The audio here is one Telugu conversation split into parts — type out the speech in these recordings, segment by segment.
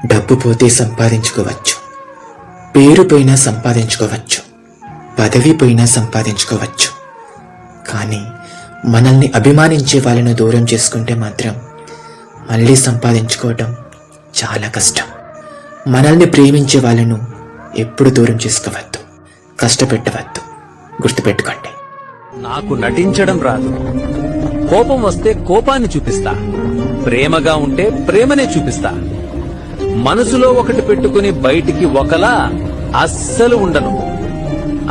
డబ్బు పోతే సంపాదించుకోవచ్చు, పేరు పోయినా సంపాదించుకోవచ్చు, పదవి పోయినా సంపాదించుకోవచ్చు. కానీ మనల్ని అభిమానించే వాళ్ళను దూరం చేసుకుంటే మాత్రం మళ్ళీ సంపాదించుకోవటం చాలా కష్టం. మనల్ని ప్రేమించే వాళ్ళను ఎప్పుడు దూరం చేసుకోవద్దు, కష్టపెట్టవద్దు. గుర్తుపెట్టుకోండి. నాకు నటించడం రాదు. కోపం వస్తే కోపాన్ని చూపిస్తా, ప్రేమగా ఉంటే ప్రేమనే చూపిస్తా. మనసులో ఒకటి పెట్టుకుని బయటికి ఒకలా అస్సలు ఉండను.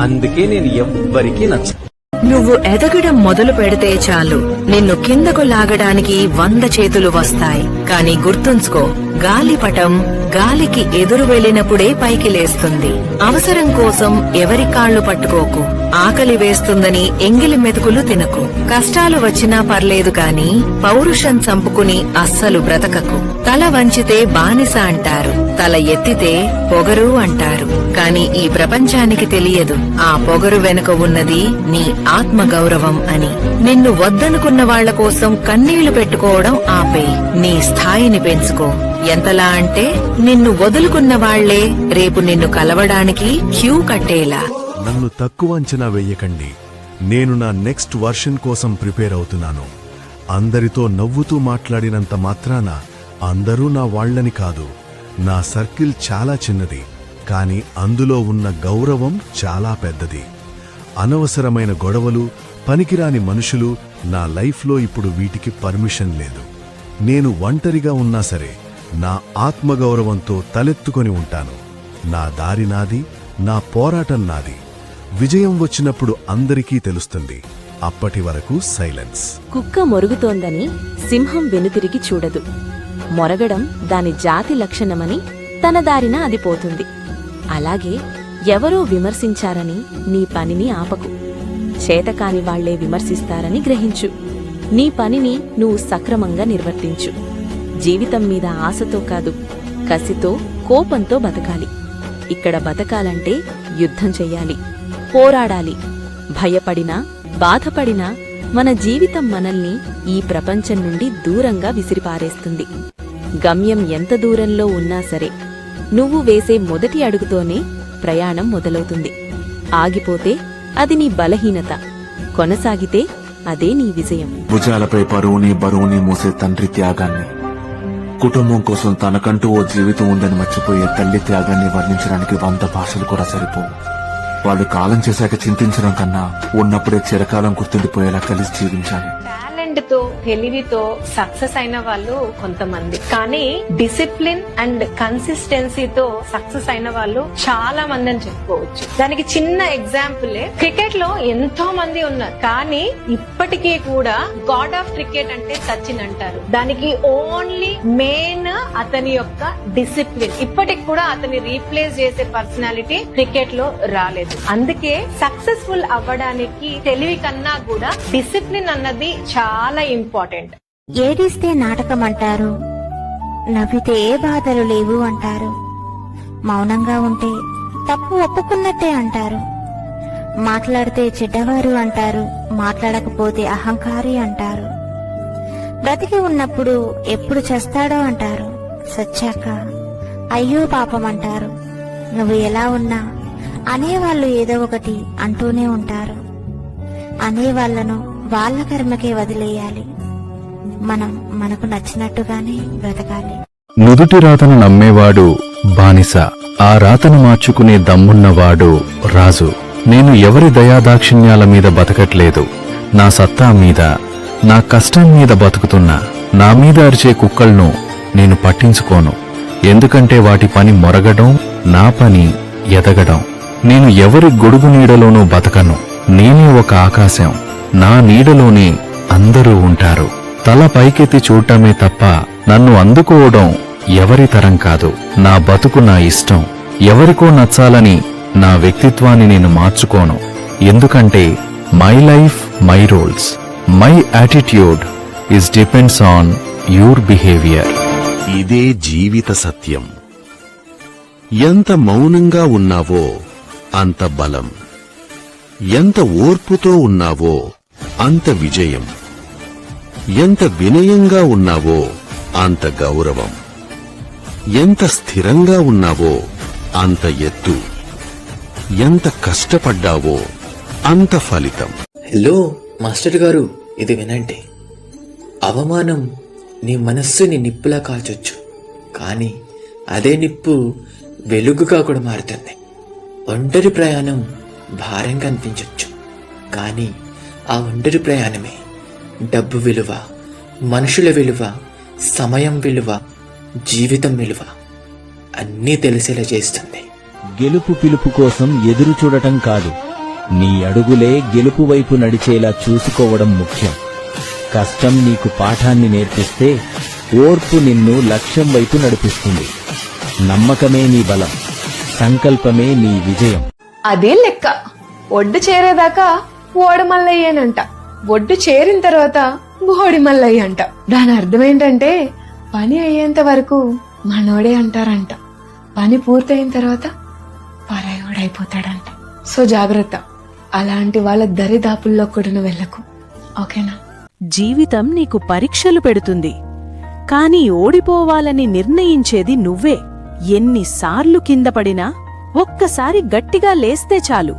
అందుకే నేను ఎవ్వరికీ నచ్చను. నువ్వు ఎదగడం మొదలు పెడితే చాలు, నిన్ను కిందకు లాగడానికి 100 చేతులు వస్తాయి. కానీ గుర్తుంచుకో, గాలిపటం గాలికి ఎదురు వెళ్లినప్పుడే పైకి లేస్తుంది. అవసరం కోసం ఎవరి కాళ్లు పట్టుకోకు. ఆకలి వేస్తుందని ఎంగిలి మెతుకులు తినకు. కష్టాలు వచ్చినా పర్లేదు కాని పౌరుషం చంపుకుని అస్సలు బ్రతకకు. తల వంచితే బానిస అంటారు, తల ఎత్తితే పొగరు అంటారు. కాని ఈ ప్రపంచానికి తెలియదు ఆ పొగరు వెనుక ఉన్నది నీ ఆత్మగౌరవం అని. నిన్ను వద్దనుకున్న వాళ్ల కోసం కన్నీళ్లు పెట్టుకోవడం ఆపే, నీ స్థాయిని పెంచుకో. ఎంతలా అంటే నిన్ను వదులుకున్న వాళ్లే రేపు నిన్ను కలవడానికి క్యూ కట్టేలా. నన్ను తక్కువ అంచనా వెయ్యకండి. నేను నా నెక్స్ట్ వర్షన్ కోసం ప్రిపేర్ అవుతున్నాను. అందరితో నవ్వుతూ మాట్లాడినంత మాత్రాన అందరూ నా వాళ్లని కాదు. నా సర్కిల్ చాలా చిన్నది, కాని అందులో ఉన్న గౌరవం చాలా పెద్దది. అనవసరమైన గొడవలు, పనికిరాని మనుషులు నా లైఫ్లో ఇప్పుడు వీటికి పర్మిషన్ లేదు. నేను ఒంటరిగా ఉన్నా సరే నా ఆత్మగౌరవంతో తలెత్తుకొని ఉంటాను. నా దారి నాది, నా పోరాటం నాది. విజయం వచ్చినప్పుడు అందరికీ తెలుస్తుంది. అప్పటి వరకు సైలెన్స్. కుక్క మొరుగుతోందని సింహం వెనుతిరిగి చూడదు. మొరగడం దాని జాతి లక్షణమని తన దారిన అది పోతుంది. అలాగే ఎవరో విమర్శించారని నీ పనిని ఆపకు. చేతకాని వాళ్లే విమర్శిస్తారని గ్రహించు. నీ పనిని నువ్వు సక్రమంగా నిర్వర్తించు. జీవితం మీద ఆశతో కాదు, కసితో, కోపంతో బతకాలి. ఇక్కడ బతకాలంటే యుద్ధం చెయ్యాలి, పోరాడాలి. భయపడినా, బాధపడినా మన జీవితం మనల్ని ఈ ప్రపంచం నుండి దూరంగా విసిరిపారేస్తుంది. గమ్యం ఎంత దూరంలో ఉన్నా సరే నువ్వు వేసే మొదటి అడుగుతోనే ప్రయాణం మొదలవుతుంది. ఆగిపోతే అది నీ బలహీనత, కొనసాగితే అదే నీ విజయం. భుజాలపై బరువుని మోసే తండ్రి త్యాగాన్ని, కుటుంబం కోసం తనకంటూ ఓ జీవితం ఉందని మర్చిపోయే తల్లి త్యాగాన్ని వర్ణించడానికి 100 భాషలు కూడా సరిపోవు. వాళ్ళు కాలం చేశాక చింతించడం కన్నా ఉన్నప్పుడే చిరకాలం గుర్తుండిపోయేలా కలిసి జీవించాలి. తో తెలివితో సక్సెస్ అయిన వాళ్ళు కొంతమంది, కానీ డిసిప్లిన్ అండ్ కన్సిస్టెన్సీతో సక్సెస్ అయిన వాళ్ళు చాలా మంది అని చెప్పుకోవచ్చు. దానికి చిన్న ఎగ్జాంపులే క్రికెట్ లో ఎంతో మంది ఉన్నారు, కానీ ఇప్పటికీ కూడా గాడ్ ఆఫ్ క్రికెట్ అంటే సచిన్ అంటారు. దానికి ఓన్లీ మెయిన్ అతని యొక్క డిసిప్లిన్. ఇప్పటికి కూడా అతని రీప్లేస్ చేసే పర్సనాలిటీ క్రికెట్ లో రాలేదు. అందుకే సక్సెస్ఫుల్ అవ్వడానికి తెలివి కన్నా కూడా డిసిప్లిన్ అన్నది చాలా ఇంపార్టెంట్. ఏడిస్తే నాటకం అంటారు, నవ్వితే ఏ బాధలు లేవు అంటారు, మౌనంగా ఉంటే తప్పు ఒప్పుకున్నట్టే అంటారు, మాట్లాడితే చెడ్డవారు అంటారు, మాట్లాడకపోతే అహంకారి అంటారు, బ్రతికి ఉన్నప్పుడు ఎప్పుడు చేస్తాడో అంటారు, సచ్చాక అయ్యో పాపం అంటారు. నువ్వు ఎలా ఉన్నా అనేవాళ్లు ఏదో ఒకటి అంటూనే ఉంటారు. అనేవాళ్లను వాళ్ళ కర్మకే వదిలేయాలి. మనం మనకు నచ్చినట్టుగానే బ్రతకాలి. నుదుటి రాతను నమ్మేవాడు బానిస, ఆ రాతను మార్చుకునే దమ్మున్నవాడు రాజు. నేను ఎవరి దయాదాక్షిణ్యాల మీద బతకట్లేదు, నా సత్తా మీద, నా కష్టం మీద బతుకుతున్నా. నా మీద అరిచే కుక్కలను నేను పట్టించుకోను. ఎందుకంటే వాటి పని మొరగడం, నా పని ఎదగడం. నేను ఎవరి గొడుగు నీడలోనూ బతకను. నేనే ఒక ఆకాశం, నా నీడలోనే అందరూ ఉంటారు. తల పైకెత్తి చూడటమే తప్ప నన్ను అందుకోవడం ఎవరి తరం కాదు. నా బతుకు నా ఇష్టం. ఎవరికో నచ్చాలని నా వ్యక్తిత్వాన్ని నేను మార్చుకోను. ఎందుకంటే my life, my rules, my attitude is depends on your behaviour. ఇదే జీవిత సత్యం. ఎంత మౌనంగా ఉన్నావో అంత బలం, ఎంత ఓర్పుతో ఉన్నావో అంత విజయం, ఎంత వినయంగా ఉన్నావో అంత గౌరవం. ఎంత స్థిరంగా ఉన్నావో అంత ఎత్తు, ఎంత కష్టపడ్డావో అంత ఫలితం. హలో మాస్టర్ గారు, ఇది వినండి. అవమానం నీ మనస్సుని నిప్పులా కాల్చొచ్చు, కానీ అదే నిప్పు వెలుగుగా కూడా మారుతుంది. ఒంటరి ప్రయాణం భారంగా అనిపించవచ్చు, కానీ ఆ ఒంటరి ప్రయాణమే డబ్బు విలువ, మనుషుల విలువ, సమయం విలువ, జీవితం విలువ అన్నీ తెలిసేలా చేస్తుంది. గెలుపు పిలుపు కోసం ఎదురు చూడటం కాదు, నీ అడుగులే గెలుపు వైపు నడిచేలా చూసుకోవడం ముఖ్యం. కష్టం నీకు పాఠాన్ని నేర్పిస్తే ఓర్పు నిన్ను లక్ష్యం వైపు నడిపిస్తుంది. నమ్మకమే నీ బలం, సంకల్పమే నీ విజయం. అదే లెక్క. ఒడ్డు చేరేదాకా ఓడమల్లయ్యేనంట, ఒడ్డు చేరిన తర్వాత బోడిమల్లయ్య అంట. దాని అర్థం ఏంటంటే పని అయ్యేంత వరకు మనోడే అంటారంట, పని పూర్తయిన తర్వాత పరాయోడైపోతాడంట. సో జాగ్రత్త, అలాంటి వాళ్ళ దరిదాపుల్లో కూడా వెళ్ళకు, ఓకేనా? జీవితం నీకు పరీక్షలు పెడుతుంది, కాని ఓడిపోవాలని నిర్ణయించేది నువ్వే. ఎన్నిసార్లు కింద పడినా ఒక్కసారి గట్టిగా లేస్తే చాలు.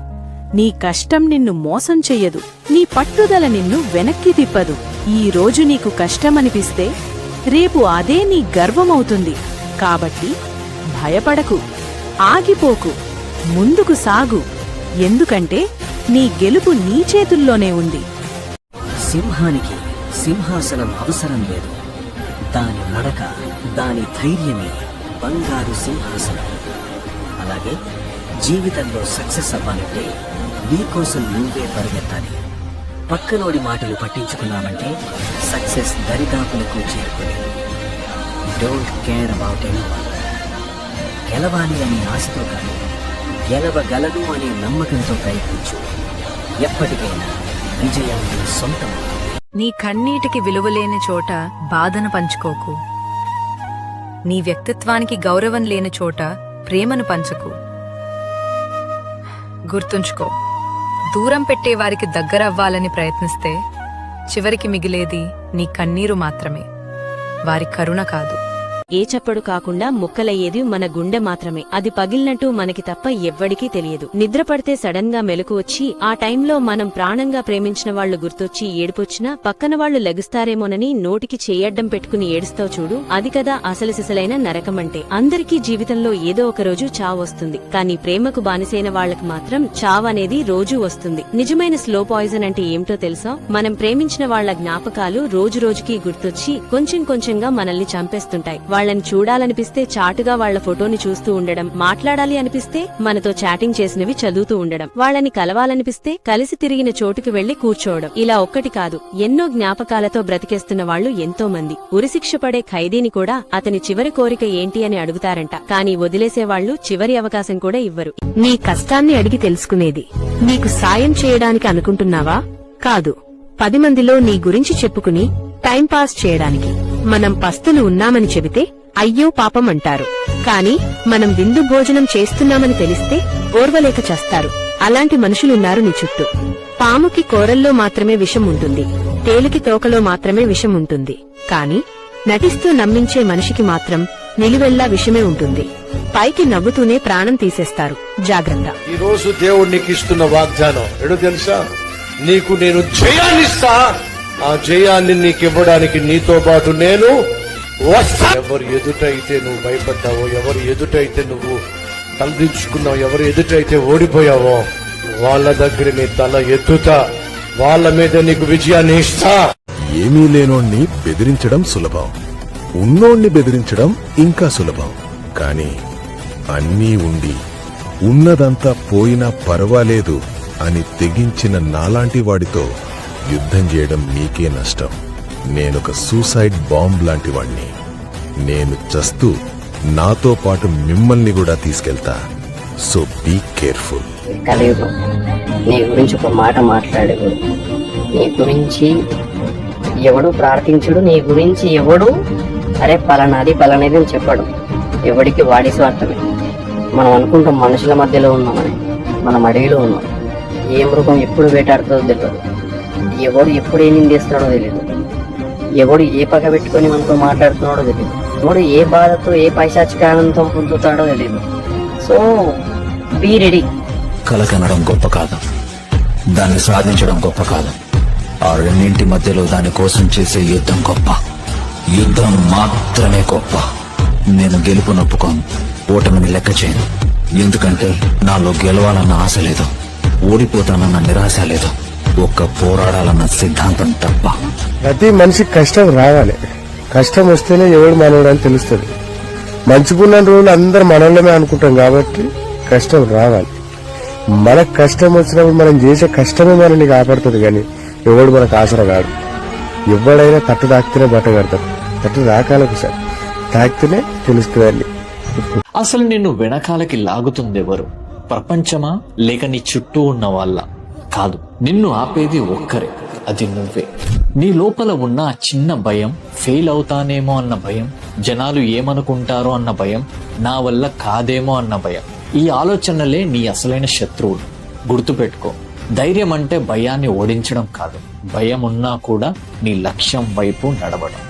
నీ కష్టం నిన్ను మోసం చెయ్యదు, నీ పట్టుదల నిన్ను వెనక్కి తిప్పదు. ఈ రోజు నీకు కష్టమనిపిస్తే రేపు అదే నీ గర్వమవుతుంది. కాబట్టి భయపడకు, ఆగిపోకు, ముందుకు సాగు. ఎందుకంటే నీ గెలుపు నీ చేతుల్లోనే ఉంది. సింహానికి సింహాసనం అవసరం లేదు, దాని నడక, దాని ధైర్యమే బంగారు సింహాసనం. అలాగే జీవితంలో సక్సెస్ అవ్వాలంటే నీకోసం నువ్వే పరిగెత్తాలి. పక్కనోడి మాటలు పట్టించుకున్నామంటే సక్సెస్ దరిదాపులకు చేరుకుని. Don't care about anyone. గెలవాలి అనే ఆశతో కాదు, గెలవగలను అనే నమ్మకంతో ప్రయత్నించు. ఎప్పటికైనా విజయం నీ సొంతం. నీ కన్నీటికి విలువలేని చోట బాధను పంచుకోకు. నీ వ్యక్తిత్వానికి గౌరవం లేని చోట ప్రేమను పంచకు. గుర్తుంచుకో, దూరం పెట్టేవారికి దగ్గరవ్వాలని ప్రయత్నిస్తే చివరికి మిగిలేది నీ కన్నీరు మాత్రమే, వారి కరుణ కాదు. ఏ చప్పుడు కాకుండా ముక్కలయ్యేది మన గుండె మాత్రమే. అది పగిలినట్టు మనకి తప్ప ఎవ్వడికీ తెలియదు. నిద్ర పడితే సడన్ గా మెలకు వచ్చి ఆ టైంలో మనం ప్రాణంగా ప్రేమించిన వాళ్లు గుర్తొచ్చి ఏడుపొచ్చినా పక్కన వాళ్లు లెగుస్తారేమోనని నోటికి చెయ్యడ్డం పెట్టుకుని ఏడుస్తావు చూడు, అది కదా అసలు సిసలైన నరకమంటే. అందరికీ జీవితంలో ఏదో ఒక రోజు చావు వస్తుంది, కానీ ప్రేమకు బానిసైన వాళ్లకు మాత్రం చావనేది రోజూ వస్తుంది. నిజమైన స్లో పాయిజన్ అంటే ఏమిటో తెలుసా? మనం ప్రేమించిన వాళ్ల జ్ఞాపకాలు రోజు రోజుకి గుర్తొచ్చి కొంచెం కొంచెంగా మనల్ని చంపేస్తుంటాయి. వాళ్ళని చూడాలనిపిస్తే చాటుగా వాళ్ల ఫోటోని చూస్తూ ఉండడం, మాట్లాడాలి అనిపిస్తే మనతో చాటింగ్ చేసినవి చదువుతూ ఉండడం, వాళ్ళని కలవాలనిపిస్తే కలిసి తిరిగిన చోటుకు వెళ్లి కూర్చోవడం. ఇలా ఒక్కటి కాదు, ఎన్నో జ్ఞాపకాలతో బ్రతికేస్తున్న వాళ్లు ఎంతో మంది. ఉరిశిక్ష పడే ఖైదీని కూడా అతని చివరి కోరిక ఏంటి అని అడుగుతారంట, కానీ వదిలేసేవాళ్లు చివరి అవకాశం కూడా ఇవ్వరు. నీ కష్టాన్ని అడిగి తెలుసుకునేది నీకు సాయం చేయడానికి అనుకుంటున్నావా? కాదు, 10 మందిలో నీ గురించి చెప్పుకుని టైం పాస్ చేయడానికి. మనం పస్తులు ఉన్నామని చెబితే అయ్యో పాపం అంటారు, కాని మనం విందు భోజనం చేస్తున్నామని తెలిస్తే ఓర్వలేక చస్తారు. అలాంటి మనుషులున్నారు నీ చుట్టూ. పాముకి కోరల్లో మాత్రమే విషం ఉంటుంది, తేలికి తోకలో మాత్రమే విషం ఉంటుంది, కాని నటిస్తూ నమ్మించే మనిషికి మాత్రం నిలువెల్లా విషమే ఉంటుంది. పైకి నవ్వుతూనే ప్రాణం తీసేస్తారు. జాగ్రత్త. ఈ రోజు దేవుడు నీకు ఇస్తున్న వాగ్దానం ఏడో తెలుసా? నీకు నేను జయాన్నిస్తా, ఆ జయాన్ని నీకు ఇవ్వడానికి నీతో పాటు నేను వస్తా. ఎవరు ఎదుటైతే నువ్వు భయపడ్డావో, ఎవరు ఎదుటైతే నువ్వు తలదించుకున్నావు, ఎవరు ఎదుటైతే ఓడిపోయావో వాళ్ళ దగ్గర నీ తల ఎత్తుతా, వాళ్ళ మీద నీకు విజయాన్ని ఇస్తా. ఏమీ లేనోణ్ణి బెదిరించడం సులభం, ఉన్నోణ్ణి బెదిరించడం ఇంకా సులభం. కాని అన్నీ ఉండి ఉన్నదంతా పోయినా పర్వాలేదు అని తెగించిన నాలాంటి వాడితో యుద్ధం చేయడం మీకే నష్టం. నేనొక సూసైడ్ బాంబ్ లాంటి వాణ్ణి. నేను చస్తూ నాతో పాటు మిమ్మల్ని కూడా తీసుకెళ్తా. So be careful. కలియుగం, నీ గురించి ఒక మాట మాట్లాడేవాడు, నీ గురించి ఎవడు ప్రార్థించుడు, నీ గురించి ఎవడు అరే పలానాది పలానేది అని చెప్పాడు. ఎవడికి వాడి స్వార్థమే. మనం అనుకుంటాం మనుషుల మధ్యలో ఉన్నామని, మనం అడవిలో ఉన్నాం. ఏ మృగం ఎప్పుడు వేటాడుతుందో తెలియదు, ఎవడు ఎప్పుడు ఏం నిందేస్తున్నాడో తెలియదు, ఎవడు ఏ పగ పెట్టుకొని మనతో మాట్లాడుతున్నాడో తెలియదు. వాడు ఏ బాధతో ఏ పైశాచికానంతో పొందుతాడో తెలియదు. So be ready. కల కనడం గొప్ప కాదు, దాన్ని సాధించడం గొప్ప కాదు. ఆ రెండింటి మధ్యలో దాని కోసం చేసే యుద్ధం గొప్ప. యుద్ధం మాత్రమే గొప్ప. నేను గెలుపు నొప్పుకోను, ఓటమిని లెక్క చేయను. ఎందుకంటే నాలో గెలవాలన్న ఆశ లేదు, ఓడిపోతానన్న నిరాశ లేదు. ఒక్క పోరాడాలన్న సిద్ధాంతం తప్ప. ప్రతి మనిషికి కష్టం రావాలి. కష్టం వస్తేనే ఎవడు మనోడు అని తెలుస్తుంది. మంచుకున్న రోజులు అందరు మనోళ్ళమే అనుకుంటాం కాబట్టి కష్టం రావాలి. మనకు కష్టం వచ్చినప్పుడు మనం చేసే కష్టమే మనల్ని కాపాడుతుంది, కానీ ఎవడు మనకు ఆసరా కాదు. ఎవడైనా తట్టు తాకితేనే బట్ట కడతాడు. తట్టు తాకాలకు సార్ తాకితేనే తెలుస్తుందండి. అసలు నిన్ను వెనకాలకి లాగుతుంది ఎవరు? ప్రపంచమా లేక నీ చుట్టూ ఉన్న వాళ్ళ? కాదు, నిన్ను ఆపేది ఒక్కరే, అది నువ్వే. నీ లోపల ఉన్న ఆ చిన్న భయం, ఫెయిల్ అవుతానేమో అన్న భయం, జనాలు ఏమనుకుంటారో అన్న భయం, నా వల్ల కాదేమో అన్న భయం, ఈ ఆలోచనలే నీ అసలైన శత్రువులు. గుర్తుపెట్టుకో, ధైర్యం అంటే భయాన్ని ఓడించడం కాదు, భయం ఉన్నా కూడా నీ లక్ష్యం వైపు నడవడం.